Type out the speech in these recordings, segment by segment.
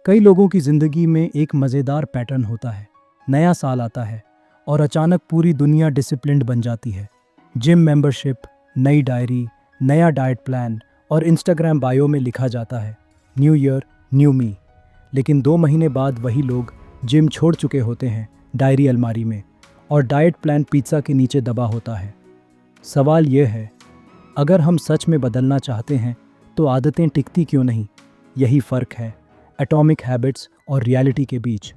कई लोगों की ज़िंदगी में एक मज़ेदार पैटर्न होता है। नया साल आता है और अचानक पूरी दुनिया डिसिप्लिन्ड बन जाती है। जिम मेंबरशिप, नई डायरी, नया डाइट प्लान और इंस्टाग्राम बायो में लिखा जाता है न्यू ईयर न्यू मी। लेकिन 2 महीने बाद वही लोग जिम छोड़ चुके होते हैं, डायरी अलमारी में, और डाइट प्लान पिज़्ज़ा के नीचे दबा होता है। सवाल यह है, अगर हम सच में बदलना चाहते हैं तो आदतें टिकती क्यों नहीं? यही फ़र्क है एटॉमिक हैबिट्स और रियलिटी के बीच।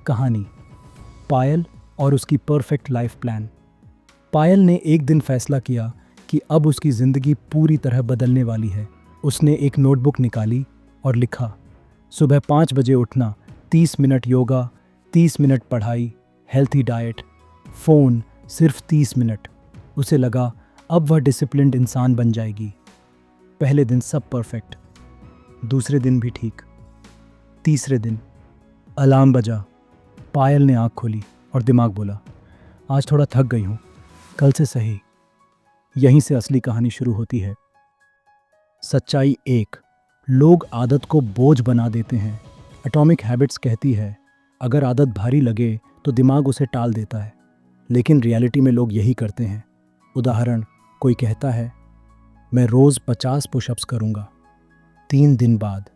कहानी पायल और उसकी परफेक्ट लाइफ प्लान। पायल ने एक दिन फैसला किया कि अब उसकी ज़िंदगी पूरी तरह बदलने वाली है। उसने एक नोटबुक निकाली और लिखा, सुबह 5 बजे उठना, 30 मिनट योगा, 30 मिनट पढ़ाई, हेल्थी डाइट, फ़ोन सिर्फ 30 मिनट। उसे लगा अब वह डिसिप्लिन्ड इंसान बन जाएगी। पहले दिन सब परफेक्ट, दूसरे दिन भी ठीक, तीसरे दिन अलार्म बजा। पायल ने आँख खोली और दिमाग बोला, आज थोड़ा थक गई हूँ, कल से सही। यहीं से असली कहानी शुरू होती है। सच्चाई 1, लोग आदत को बोझ बना देते हैं। एटॉमिक हैबिट्स कहती है अगर आदत भारी लगे तो दिमाग उसे टाल देता है, लेकिन रियलिटी में लोग यही करते हैं। उदाहरण, कोई कहता है मैं रोज़ 50 पुशअप्स करूँगा, 3 दिन बाद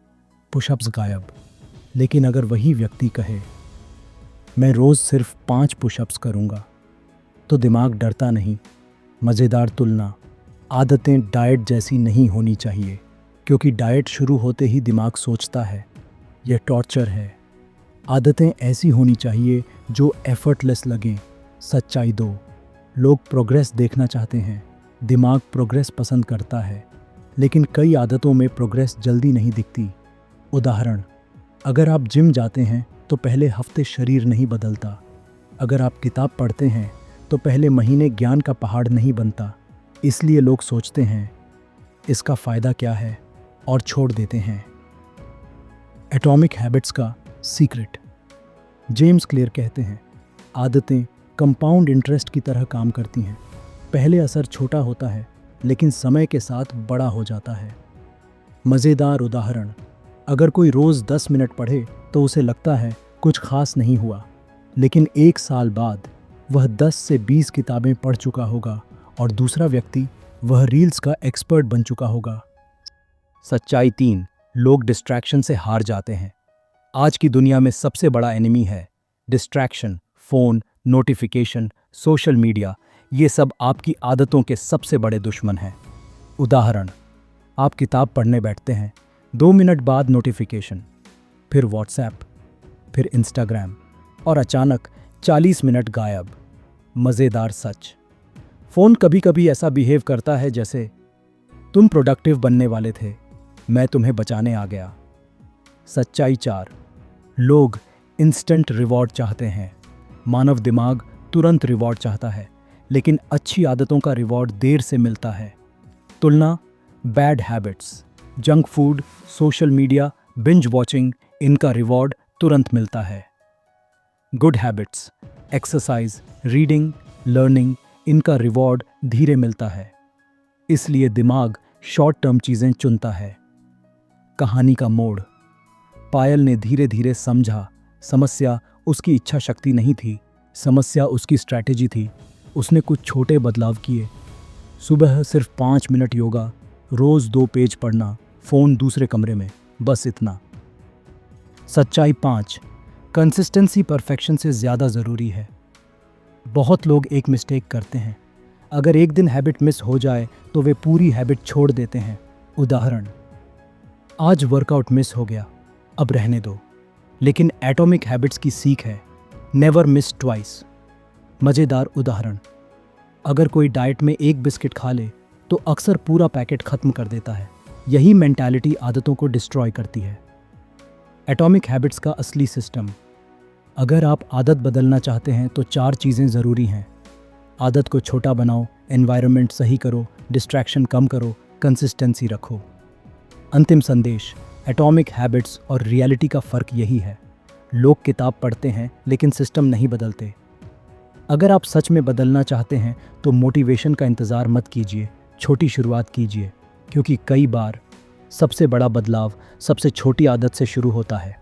पुशअप्स गायब। लेकिन अगर वही व्यक्ति कहे मैं रोज़ सिर्फ 5 पुशअप्स करूँगा, तो दिमाग डरता नहीं। मज़ेदार तुलना, आदतें डाइट जैसी नहीं होनी चाहिए, क्योंकि डाइट शुरू होते ही दिमाग सोचता है यह टॉर्चर है। आदतें ऐसी होनी चाहिए जो एफर्टलेस लगें। सच्चाई 2, लोग प्रोग्रेस देखना चाहते हैं, दिमाग प्रोग्रेस पसंद करता है, लेकिन कई आदतों में प्रोग्रेस जल्दी नहीं दिखती। उदाहरण, अगर आप जिम जाते हैं तो पहले हफ्ते शरीर नहीं बदलता। अगर आप किताब पढ़ते हैं तो पहले महीने ज्ञान का पहाड़ नहीं बनता। इसलिए लोग सोचते हैं इसका फ़ायदा क्या है और छोड़ देते हैं। एटॉमिक हैबिट्स का सीक्रेट। जेम्स क्लियर कहते हैं आदतें कंपाउंड इंटरेस्ट की तरह काम करती हैं। पहले असर छोटा होता है, लेकिन समय के साथ बड़ा हो जाता है। मज़ेदार उदाहरण, अगर कोई रोज़ 10 मिनट पढ़े तो उसे लगता है कुछ खास नहीं हुआ, लेकिन 1 साल बाद वह 10 से 20 किताबें पढ़ चुका होगा और दूसरा व्यक्ति वह रील्स का एक्सपर्ट बन चुका होगा। सच्चाई 3, लोग डिस्ट्रैक्शन से हार जाते हैं। आज की दुनिया में सबसे बड़ा एनिमी है distraction. Phone, notification, social media, ये सब आपकी आदतों के सबसे बड़े दुश्मन हैं। उदाहरण, आप किताब पढ़ने बैठते हैं, 2 मिनट बाद नोटिफिकेशन, फिर व्हाट्सएप, फिर इंस्टाग्राम, और अचानक 40 मिनट गायब। मज़ेदार सच, फ़ोन कभी कभी ऐसा बिहेव करता है जैसे तुम प्रोडक्टिव बनने वाले थे, मैं तुम्हें बचाने आ गया। सच्चाई 4, लोग इंस्टेंट रिवॉर्ड चाहते हैं। मानव दिमाग तुरंत रिवॉर्ड चाहता है, लेकिन अच्छी आदतों का रिवॉर्ड देर से मिलता है। तुलना, bad habits, junk food, social media, binge watching, इनका रिवॉर्ड तुरंत मिलता है। Good habits, exercise, reading, learning, इनका रिवॉर्ड धीरे मिलता है। इसलिए दिमाग शॉर्ट टर्म चीज़ें चुनता है। कहानी का मोड़, पायल ने धीरे धीरे समझा समस्या उसकी इच्छा शक्ति नहीं थी, समस्या उसकी स्ट्रैटेजी थी। उसने कुछ छोटे बदलाव किए, सुबह सिर्फ 5 मिनट योगा, रोज़ 2 पेज पढ़ना, फ़ोन दूसरे कमरे में, बस इतना। सच्चाई 5, कंसिस्टेंसी परफेक्शन से ज़्यादा ज़रूरी है। बहुत लोग एक मिस्टेक करते हैं, अगर एक दिन हैबिट मिस हो जाए तो वे पूरी हैबिट छोड़ देते हैं। उदाहरण, आज वर्कआउट मिस हो गया, अब रहने दो। लेकिन एटॉमिक हैबिट्स की सीख है नेवर मिस ट्वाइस। मज़ेदार उदाहरण, अगर कोई डाइट में 1 बिस्किट खा ले तो अक्सर पूरा पैकेट ख़त्म कर देता है। यही मेंटालिटी आदतों को डिस्ट्रॉय करती है। एटॉमिक हैबिट्स का असली सिस्टम, अगर आप आदत बदलना चाहते हैं तो 4 चीज़ें ज़रूरी हैं। आदत को छोटा बनाओ, एनवायरनमेंट सही करो, डिस्ट्रैक्शन कम करो, कंसिस्टेंसी रखो। अंतिम संदेश, एटॉमिक हैबिट्स और रियलिटी का फ़र्क यही है, लोग किताब पढ़ते हैं लेकिन सिस्टम नहीं बदलते। अगर आप सच में बदलना चाहते हैं तो मोटिवेशन का इंतज़ार मत कीजिए, छोटी शुरुआत कीजिए, क्योंकि कई बार सबसे बड़ा बदलाव सबसे छोटी आदत से शुरू होता है।